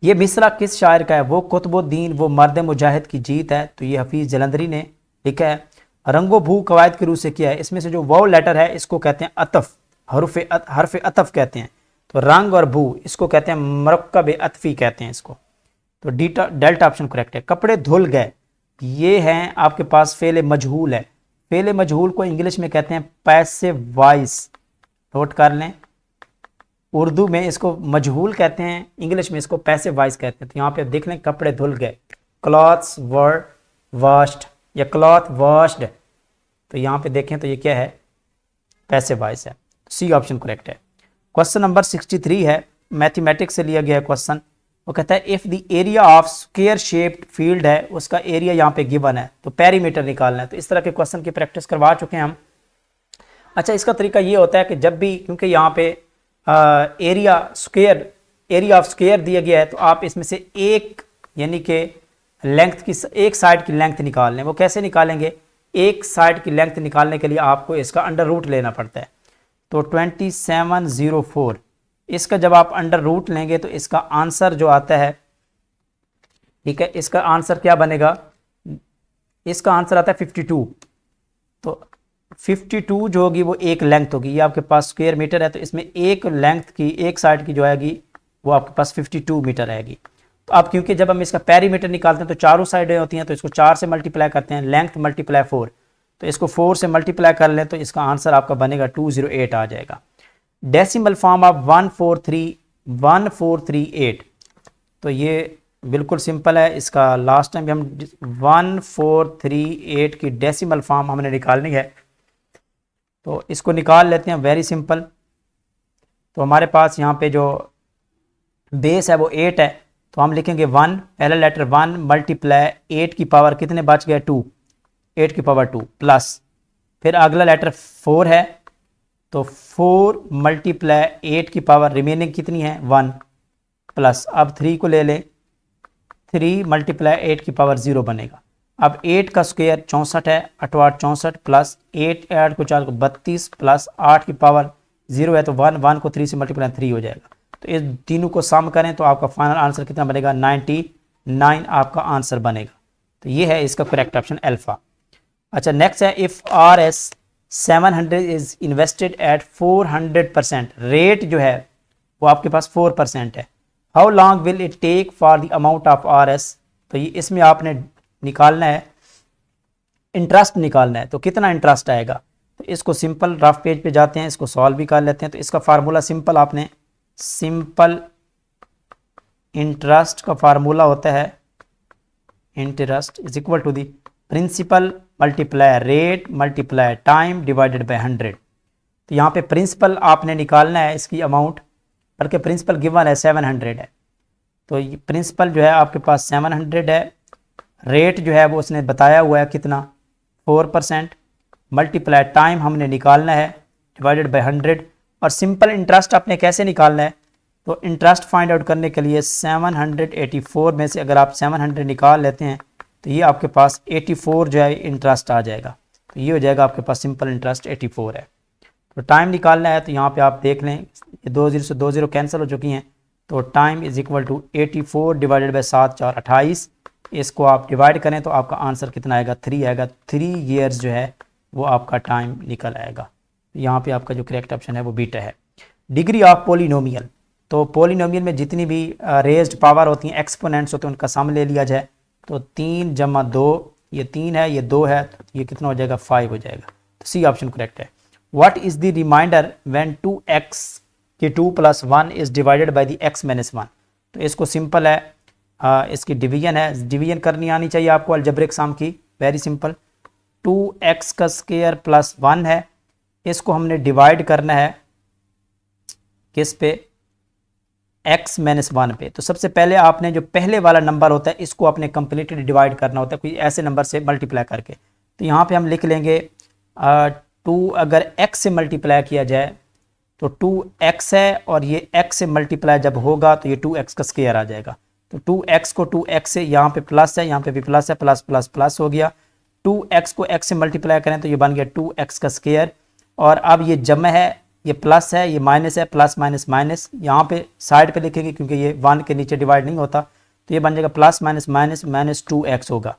ये मिसरा किस शायर का है, वो कुतुबुद्दीन वो मर्द मुजाहिद की जीत है, तो ये हफीज़ जलंधरी ने लिखा है। रंगो भू कवायद के रूह से किया है, इसमें से जो वाव लेटर है इसको कहते हैं अतफ, हरफ अतफ कहते हैं। तो रंग और भू इसको कहते हैं मरकब अतफी कहते हैं इसको। तो डेल्टा ऑप्शन करेक्ट है। कपड़े धुल गए, ये हैं आपके पास फेले मजहूल है। फेले मजहूल को इंग्लिश में कहते हैं पैसिव वॉइस, नोट कर लें। उर्दू में इसको मजहूल कहते हैं, इंग्लिश में इसको पैसिव वॉइस कहते हैं। तो यहाँ पे देख लें, कपड़े धुल गए, क्लॉथ्स वर वॉश्ड या क्लॉथ वॉश्ड, तो यहाँ पे देखें तो ये क्या है, पैसिव वॉइस है। सी ऑप्शन करेक्ट है। क्वेश्चन नंबर 63 है, मैथमेटिक्स से लिया गया क्वेश्चन। वो कहता है if the area of square shaped field है, उसका एरिया यहाँ पे गिवन है, तो पेरीमीटर निकालना है। तो इस तरह के क्वेश्चन की प्रैक्टिस करवा चुके हैं हम। अच्छा, इसका तरीका ये होता है कि जब भी, क्योंकि यहाँ पे एरिया ऑफ स्क्वायर दिया गया है, तो आप इसमें से एक यानी कि लेंथ की, एक साइड की लेंथ निकाल लें। वो कैसे निकालेंगे, एक साइड की लेंथ निकालने के लिए आपको इसका अंडर रूट लेना पड़ता है। तो 2704, इसका जब आप अंडर रूट लेंगे तो इसका आंसर जो आता है, ठीक है, इसका आंसर क्या बनेगा, इसका आंसर आता है 52। तो 52 जो होगी वो एक लेंथ होगी, ये आपके पास स्क्वायर मीटर है, तो इसमें एक लेंथ की, एक साइड की जो आएगी वो आपके पास 52 मीटर आएगी। तो अब क्योंकि जब हम इसका पेरीमीटर निकालते हैं तो चारों साइडें होती हैं, तो इसको 4 से मल्टीप्लाई करते हैं, लेंथ मल्टीप्लाई 4, तो इसको 4 से मल्टीप्लाई कर लें तो इसका आंसर आपका बनेगा 208 आ जाएगा। डेसिमल फॉर्म ऑफ 1438, तो ये बिल्कुल सिंपल है। इसका लास्ट टाइम भी हम 1438 की डेसिमल फॉर्म हमने निकालनी है, तो इसको निकाल लेते हैं। Very simple. तो हमारे पास यहाँ पे जो बेस है वो 8 है, तो हम लिखेंगे 1, पहला लेटर 1 मल्टीप्लाई 8 की पावर कितने बच गए 2, 8 की पावर 2 प्लस, फिर अगला लेटर 4 है, तो 4 मल्टीप्लाई 8 की पावर रिमेनिंग कितनी है 1 प्लस, अब 3 को ले लें, 3 मल्टीप्लाई 8 की पावर 0 बनेगा। अब 8 का स्क्वायर 64 है, 8 8 64 प्लस 8 8 को 4 को 32 प्लस 8 की पावर 0 है, तो 1 1 को 3 से मल्टीप्लाई 3 हो जाएगा। तो इस तीनों को सम करें तो आपका फाइनल आंसर कितना बनेगा 99 आपका आंसर बनेगा। तो ये है इसका करेक्ट ऑप्शन अल्फा। अच्छा नेक्स्ट है, if R S 700 is invested at 400%, rate जो है वो आपके पास 4% है, how long will it take for the amount of R S. तो ये इसमें आपने निकालना है, इंटरेस्ट निकालना है, तो कितना इंटरेस्ट आएगा। तो इसको सिंपल रफ पेज पे जाते हैं, इसको सॉल्व भी कर लेते हैं। तो इसका फार्मूला सिंपल, आपने सिंपल इंटरेस्ट का फार्मूला होता है, interest is equal to the principal multiply rate multiply time divided by 100। तो यहाँ पे प्रिंसिपल आपने निकालना है इसकी अमाउंट, बल्कि प्रिंसिपल गिवन है 700 है, तो ये प्रिंसिपल जो है आपके पास 700 है, रेट जो है वो उसने बताया हुआ है कितना 4%, मल्टीप्लाई टाइम हमने निकालना है डिवाइडेड बाय 100। और सिंपल इंटरेस्ट आपने कैसे निकालना है, तो इंटरेस्ट फाइंड आउट करने के लिए 784 में से अगर आप 700 निकाल लेते हैं तो ये आपके पास 84 जो है इंटरेस्ट आ जाएगा। तो ये हो जाएगा आपके पास सिंपल इंटरेस्ट 84 है। तो टाइम निकालना है, तो यहाँ पे आप देख लें ये 2 0 से 2 0 कैंसिल हो चुकी हैं, तो time is equal to 84 divided by 7 4 28। इसको आप डिवाइड करें तो आपका आंसर कितना आएगा 3 आएगा। 3 ईयर्स जो है वो आपका टाइम निकल आएगा। यहाँ पे आपका जो करेक्ट ऑप्शन है वो बीटा है। डिग्री ऑफ पोलिनोमियल, तो पोलिनोमियल में जितनी भी रेज्ड पावर होती हैं, एक्सपोनेंट्स होते हैं, उनका सम ले लिया जाए, तो 3 जमा 2, ये 3 है, ये 2 है, तो ये कितना हो जाएगा 5 हो जाएगा। तो सी ऑप्शन करेक्ट है। What is the remainder when 2x की 2 + 1 is divided by the x - 1। तो इसको सिंपल है, इसकी डिवीजन है, डिवीजन करनी आनी चाहिए आपको अलजेब्रिक सम की। वेरी सिंपल, 2x का स्क्वायर प्लस 1 है, इसको हमने डिवाइड करना है किस पे, x - 1 पे। तो सबसे पहले आपने जो पहले वाला नंबर होता है इसको आपने कंप्लीटली डिवाइड करना होता है कोई ऐसे नंबर से मल्टीप्लाई करके। तो यहाँ पे हम लिख लेंगे 2 अगर x से मल्टीप्लाई किया जाए तो 2x है, और ये x से मल्टीप्लाई जब होगा तो ये 2x का स्क्वायर आ जाएगा। तो 2x को 2x से, यहाँ पे प्लस है, यहाँ पे भी प्लस है, प्लस प्लस प्लस हो गया। 2x को x से मल्टीप्लाई करें तो ये बन गया 2x का स्क्वायर। और अब ये जमा है, ये प्लस है, ये माइनस है, प्लस माइनस माइनस, यहाँ पे साइड पे लिखेंगे क्योंकि ये 1 के नीचे डिवाइड नहीं होता, तो ये बन जाएगा plus minus minus minus 2x होगा।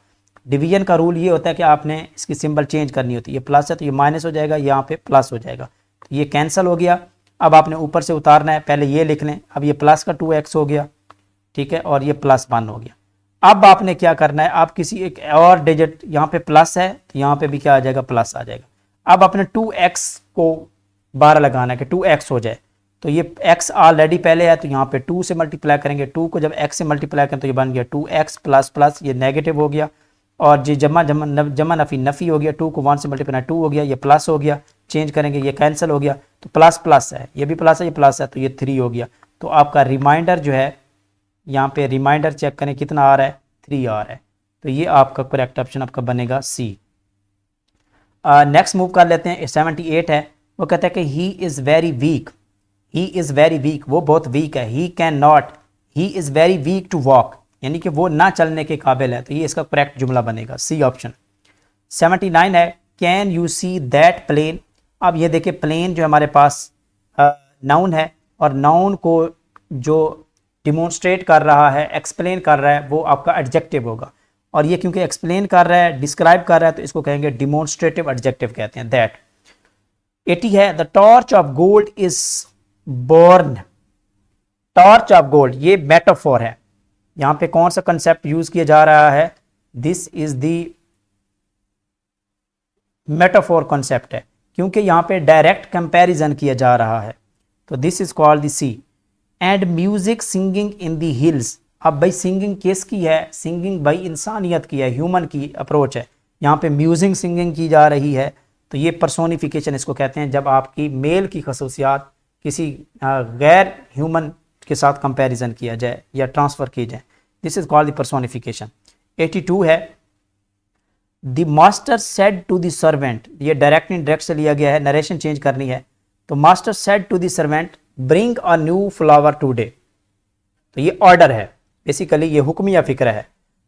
डिवीजन का रूल ये होता है कि आपने इसकी सिंबल चेंज करनी होती है, ये प्लस है तो ये माइनस हो जाएगा, यहाँ पे प्लस हो जाएगा, तो ये कैंसिल हो गया। अब आपने ऊपर से उतारना है, पहले ये लिख लें, अब ये प्लस का 2x हो गया, ठीक है, और ये प्लस 1 हो गया। अब आपने क्या करना है, आप किसी एक और डिजिट, यहाँ पे प्लस है तो यहाँ पे भी क्या आ जाएगा प्लस आ जाएगा। अब अपने 2x को 12 लगाना है कि 2x हो जाए, तो ये x ऑलरेडी पहले है तो यहाँ पे 2 से मल्टीप्लाई करेंगे, 2 को जब x से मल्टीप्लाई करें तो ये बन गया 2x प्लस प्लस, ये नेगेटिव हो गया, और जी जमा नफ़ी नफ़ी हो गया, 2 को 1 से मल्टीप्लाई 2 हो गया, ये प्लस हो गया, चेंज करेंगे ये कैंसिल हो गया, तो प्लस प्लस है, ये भी प्लस है, ये प्लस है, तो ये 3 हो गया। तो आपका रिमाइंडर जो है, यहाँ पे रिमाइंडर चेक करें कितना आ रहा है 3 आ रहा है। तो ये आपका करेक्ट ऑप्शन आपका बनेगा सी। नेक्स्ट मूव कर लेते हैं, 78 है, वो कहता है कि he is very weak, he is very weak, वो बहुत वीक है। He can not, he is very weak to walk, यानी कि वो ना चलने के काबिल है, तो ये इसका करेक्ट जुमला बनेगा सी ऑप्शन। 79 है, can you see that plane. अब ये देखिए प्लेन जो हमारे पास नाउन है, और नाउन को जो डिमोन्स्ट्रेट कर रहा है, एक्सप्लेन कर रहा है, वो आपका एडजेक्टिव होगा, और ये क्योंकि एक्सप्लेन कर रहा है, डिस्क्राइब कर रहा है, तो इसको कहेंगे डिमोन्स्ट्रेटिव एडजेक्टिव कहते हैं दैट। 80 है, the torch of gold is born. Torch of gold ये मेटाफोर है, यहाँ पे कौन सा कंसेप्ट यूज किया जा रहा है, this is the metaphor concept है, क्योंकि यहाँ पे डायरेक्ट कंपैरिजन किया जा रहा है, तो this is called the C. And music singing in the hills, अब भाई सिंगिंग किसकी है, सिंगिंग भाई इंसानियत की है, ह्यूमन की अप्रोच है। यहाँ पे म्यूजिक सिंगिंग की जा रही है, तो ये पर्सोनिफिकेशन इसको कहते हैं, जब आपकी मेल की खसूसियात किसी गैर ह्यूमन के साथ कंपैरिजन किया जाए या ट्रांसफ़र की जाए, this is called the personification. 82 है, the master said to the servant, ये डायरेक्ट इनडायरेक्ट से लिया गया है, नरेशन चेंज करनी है। तो master said to the servant bring a new flower today, तो ये ऑर्डर है, बेसिकली ये हुक्म या फिक्र है।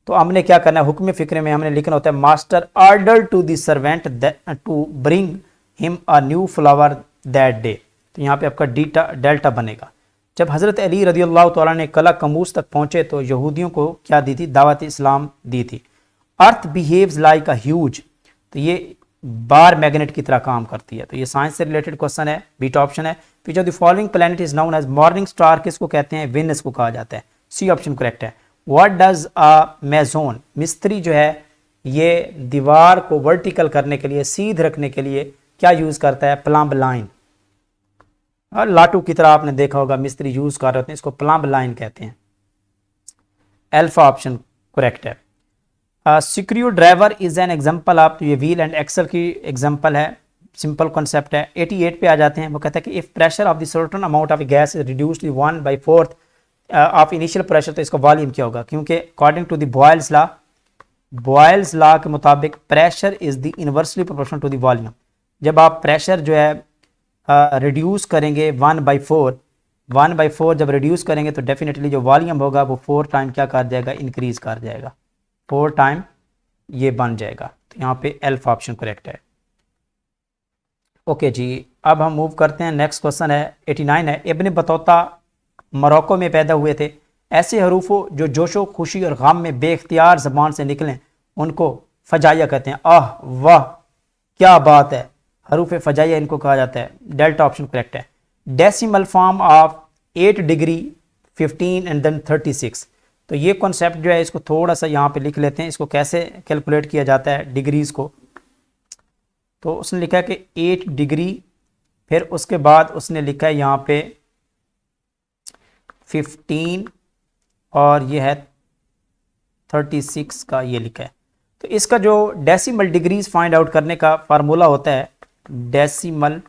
तो हमने क्या करना है, हुक्म फिक्र में हमने लिखना होता है master order to the servant to bring him a new flower that day. तो यहाँ पे आपका डेल्टा बनेगा। जब हज़रत अली रज़ी अल्लाह तआला ने कला कमूस तक पहुँचे तो यहूदियों को क्या दी थी, दावत इस्लाम दी थी। अर्थ बिहेव्स लाइक अ ह्यूज, तो ये बार मैग्नेट की तरह काम करती है। तो ये साइंस से रिलेटेड क्वेश्चन है, बीटा ऑप्शन है। Which of the following planet is known as morning star, किसको कहते हैं, वेनस को कहा जाता है। सी ऑप्शन करेक्ट है। व्हाट डज अ मेजोन, मिस्त्री जो है ये दीवार को वर्टिकल करने के लिए, सीध रखने के लिए क्या यूज करता है, प्लम्ब लाइन। और लाटू की तरह आपने देखा होगा मिस्त्री यूज कर रहे होते हैं, इसको प्लम्ब लाइन कहते हैं। अल्फा ऑप्शन करेक्ट है। Screwdriver is an example of, ये व्हील एंड एक्सल की एग्जाम्पल है, सिंपल कॉन्सेप्ट है। 88 पे आ जाते हैं, वो कहता है कि if pressure of the certain amount of gas is reduced 1/4 of initial pressure, तो इसका वॉल्यूम क्या होगा, क्योंकि according to the Boyle's law के मुताबिक pressure is the inversely proportional to the volume. जब आप प्रेशर जो है रिड्यूस करेंगे 1/4 जब रिड्यूस करेंगे तो डेफिनेटली जो वॉल्यूम होगा वो 4 टाइम क्या कर जाएगा, इंक्रीज कर जाएगा, 4 टाइम ये बन जाएगा। तो यहाँ पे अल्फा ऑप्शन करेक्ट है। ओके जी, अब हम मूव करते हैं, नेक्स्ट क्वेश्चन है 89 है। इब्न बतौता मोरक्को में पैदा हुए थे, ऐसे हरूफों जो जोशो खुशी और गम में बेख्तियार ज़बान से निकलें उनको फजाइया कहते हैं। आह वाह क्या बात है, हरूफ फजाइया इनको कहा जाता है। डेल्टा ऑप्शन करेक्ट है। Decimal form of 8 degree 15 and then 36, तो ये कॉन्सेप्ट जो है इसको थोड़ा सा यहाँ पे लिख लेते हैं, इसको कैसे कैलकुलेट किया जाता है डिग्रीज को। तो उसने लिखा है कि 8 डिग्री, फिर उसके बाद उसने लिखा है यहाँ पे 15 और ये है 36 का ये लिखा है। तो इसका जो डेसिमल डिग्रीज फाइंड आउट करने का फार्मूला होता है, डेसिमल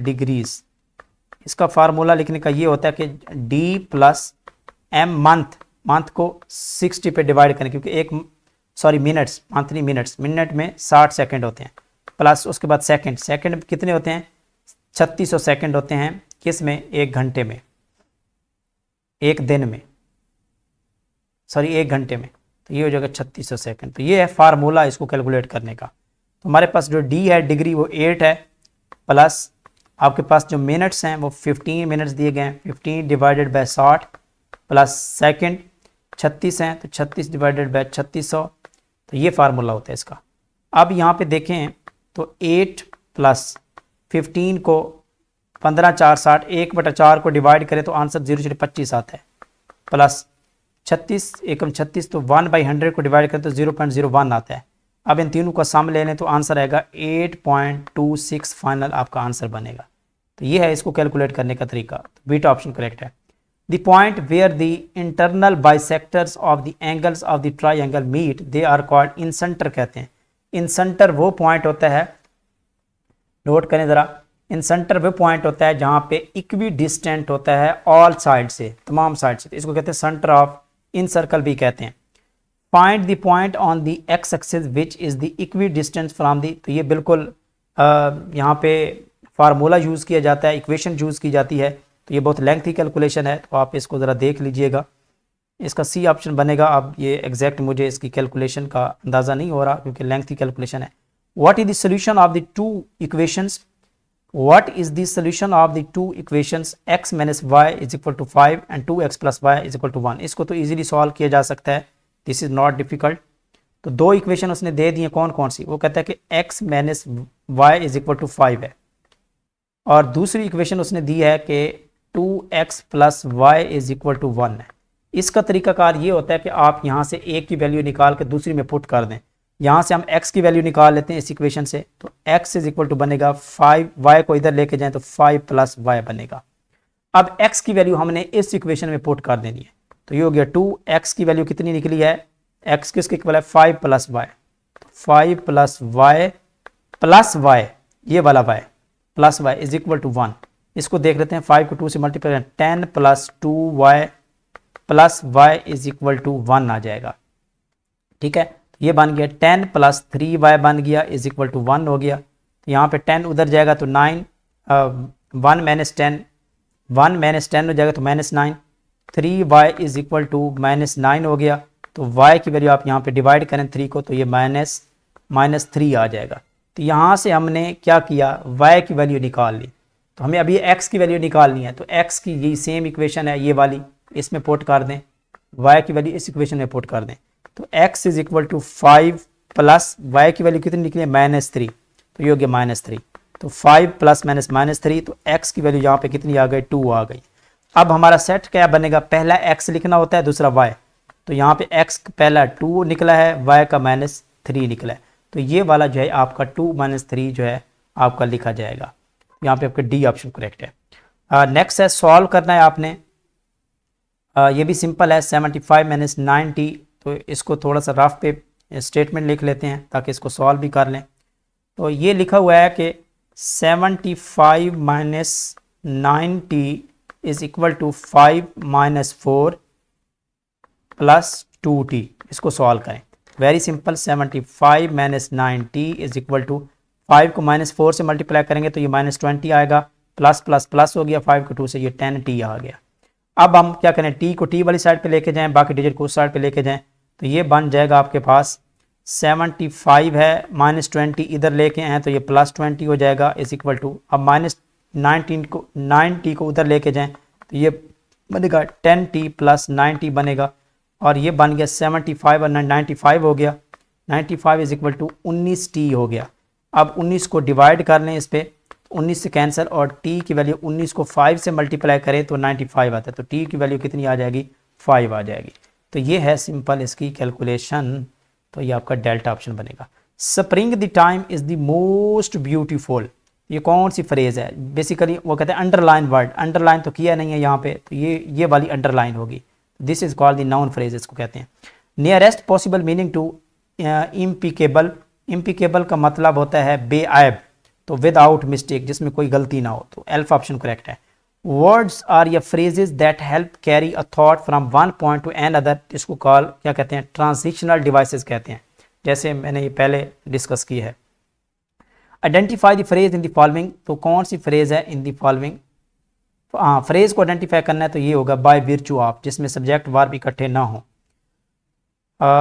डिग्रीज, इसका फार्मूला लिखने का ये होता है कि d प्लस m, मंथ को 60 पे डिवाइड करें, क्योंकि मिनट्स, मंथ नहीं मिनट्स, मिनट में 60 सेकंड होते हैं, प्लस उसके बाद सेकंड कितने होते हैं, 3600 सेकंड होते हैं, किस में, 1 घंटे में, 1 दिन में, 1 घंटे में। तो ये हो जाएगा 3600 सेकंड। तो ये है फार्मूला इसको कैलकुलेट करने का। तो हमारे पास जो d है डिग्री वो 8 है, प्लस आपके पास जो मिनट्स हैं वो 15 मिनट्स दिए गए हैं, 15 डिवाइडेड बाय 60 प्लस सेकंड 36 हैं, तो 36 डिवाइडेड बाय 3600, तो ये फार्मूला होता है इसका। अब यहाँ पे देखें तो 8 प्लस 15 को 15 4 60, 1/4 को डिवाइड करें तो आंसर 0.25 आता है, प्लस 36 एकम 36, तो 1/100 को डिवाइड करें तो 0.01 आता है। अब इन तीनों का सम ले लें तो आंसर आएगा 8.26 फाइनल आपका आंसर बनेगा। तो ये है इसको कैलकुलेट करने का तरीका। तो बीटा ऑप्शन करेक्ट है। The point where the internal bisectors of the angles of the triangle meet they are called incentre कहते हैं। इंसेंटर वो पॉइंट होता है, नोट करें ज़रा, इंसेंटर वो पॉइंट होता है जहाँ पे इक्वी डिस्टेंट होता है ऑल साइड से, तमाम साइड से, तो इसको कहते हैं सेंटर ऑफ इन सर्कल भी कहते हैं। Find the point on the x axis which is the equi distance from the, तो ये बिल्कुल यहाँ पे फार्मूला यूज़ किया जाता है, इक्वेशन यूज़ की जाती है। तो ये बहुत लेंथी कैलकुलेशन है, तो आप इसको ज़रा देख लीजिएगा। इसका सी ऑप्शन बनेगा। अब ये एग्जैक्ट मुझे इसकी कैलकुलेशन का अंदाज़ा नहीं हो रहा क्योंकि लेंथी कैलकुलेशन है। What is the solution of the two equations, what is the solution of the two equations x - y = 5 and 2x + y = 1। इसको तो ईजिली सॉल्व किया जा सकता है, दिस इज़ नॉट डिफ़िकल्ट। तो 2 इक्वेशन उसने दे दी हैं, कौन कौन सी, वो कहता है कि x - y = 5 है, और दूसरी इक्वेशन उसने दी है कि 2x + y = 1 है। इसका तरीकाकार ये होता है कि आप यहाँ से एक की वैल्यू निकाल के दूसरी में पुट कर दें। यहाँ से हम x की वैल्यू निकाल लेते हैं इस इक्वेशन से, तो x = बनेगा 5, y को इधर लेके जाएं तो 5 + y बनेगा। अब x की वैल्यू हमने इस इक्वेशन में पुट कर देनी है। तो ये हो गया 2x की वैल्यू कितनी निकली है, x किसके इक्वल है 5 plus Y, 5 plus Y plus Y, ये वाला y plus Y is equal to 1। इसको देख लेते हैं, 5 को 2 से मल्टीप्लाई करें, 10 plus 2y plus Y is equal to 1 आ जाएगा। ठीक है, ये बन गया 10 प्लस 3y बन गया इज इक्वल टू 1 हो गया। तो यहाँ पे 10 उधर जाएगा तो 9, 1 माइनस 10, 1 माइनस 10 हो जाएगा तो -9, 3y इज इक्वल टू -9 हो गया। तो y की वैल्यू आप यहाँ पे डिवाइड करें 3 को तो ये -3 आ जाएगा। तो यहाँ से हमने क्या किया, y की वैल्यू निकाल ली। तो हमें अभी x की वैल्यू निकालनी है, तो x की यही सेम इक्वेशन है ये वाली, इसमें पुट कर दें, y की वैल्यू इस इक्वेशन में पुट कर दें। तो x is equal to 5 plus y की वैल्यू कितनी निकली है -3, तो ये हो गया -3। तो 5 प्लस -3, तो x की वैल्यू यहाँ पे कितनी आ गई, 2 आ गई। अब हमारा सेट क्या बनेगा, पहला x लिखना होता है, दूसरा y। तो यहाँ पे x पहला 2 निकला है, y का -3 निकला है। तो ये वाला जो है आपका 2 - 3 जो है आपका लिखा जाएगा। यहाँ पे आपका डी ऑप्शन करेक्ट है। नेक्स्ट है सॉल्व करना है आपने। ये भी सिंपल है, 75 - 90। तो इसको थोड़ा सा रफ पे स्टेटमेंट लिख लेते हैं ताकि इसको सॉल्व भी कर लें। तो ये लिखा हुआ है कि 75 - 90 is equal to 5 - 4 plus 2t। इसको सॉल्व करें, very simple. 75 - 90 is equal to 5 को -4 से मल्टीप्लाई करेंगे तो ये -20 आएगा, प्लस प्लस प्लस हो गया, 5 को 2 से ये 10t आ गया। अब हम क्या करें, t को t वाली साइड पे लेके जाएं, बाकी डिजिट को उस साइड पे लेके जाएं। तो ये बन जाएगा आपके पास 75 है, -20 इधर लेके आए तो ये +20 हो जाएगा इज इक्वल टू, अब -9t को उधर लेके जाएं तो ये बनेगा 10t प्लस 9t बनेगा, और ये बन गया 75 और 95 हो गया, 95 इज इक्वल टू 19t हो गया। अब 19 को डिवाइड कर लें इस पे, 19 से कैंसिल, और t की वैल्यू 19 को 5 से मल्टीप्लाई करें तो 95 आता है। तो t की वैल्यू कितनी आ जाएगी, 5 आ जाएगी। तो ये है सिंपल इसकी कैलकुलेशन। तो ये आपका डेल्टा ऑप्शन बनेगा। Spring the time is the most beautiful, ये कौन सी फ्रेज है, बेसिकली वो कहते हैं अंडरलाइन वर्ड, अंडरलाइन तो किया नहीं है यहाँ पे, तो ये वाली अंडरलाइन होगी। This is called the noun phrase, इसको कहते हैं। नियरेस्ट पॉसिबल मीनिंग टू इम्पिकेबल, इम्पिकेबल का मतलब होता है बेऐब, तो विदाउट मिस्टेक, जिसमें कोई गलती ना हो। तो एल्फा ऑप्शन करेक्ट है। वर्ड्स आर या phrases that help carry a thought from one point to another, इसको कॉल क्या कहते हैं, ट्रांजिशनल डिवाइसेस कहते हैं, जैसे मैंने ये पहले डिस्कस की है। Identify the phrase in the following, तो कौन सी फ्रेज है इन द फॉलोइंग, हाँ फ्रेज को आइडेंटिफाई करना है तो ये होगा बाय विर्चू ऑफ, जिसमें सब्जेक्ट वर्ब इकट्ठे ना हो।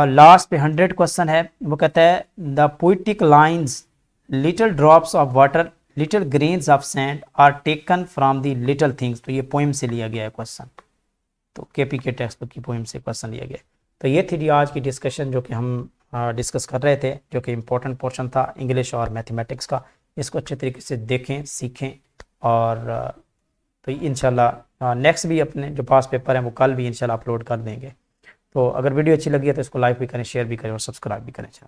लास्ट पे 100 क्वेश्चन है, वो कहता है the poetic lines little drops of water little grains of sand are taken from the little things, तो ये पोइम से लिया गया है क्वेश्चन, तो केपी के टेक्स्ट बुक की पोइम से क्वेश्चन लिया गया। तो ये थी आज की डिस्कशन जो कि हम डिस्कस कर रहे थे, जो कि इम्पोर्टेंट पोर्शन था इंग्लिश और मैथमेटिक्स का। इसको अच्छे तरीके से देखें, सीखें, और तो इंशाल्लाह नेक्स्ट भी अपने जो पास पेपर हैं वो कल भी इंशाल्लाह अपलोड कर देंगे। तो अगर वीडियो अच्छी लगी है तो इसको लाइक भी करें, शेयर भी करें और सब्सक्राइब भी करें चैनल।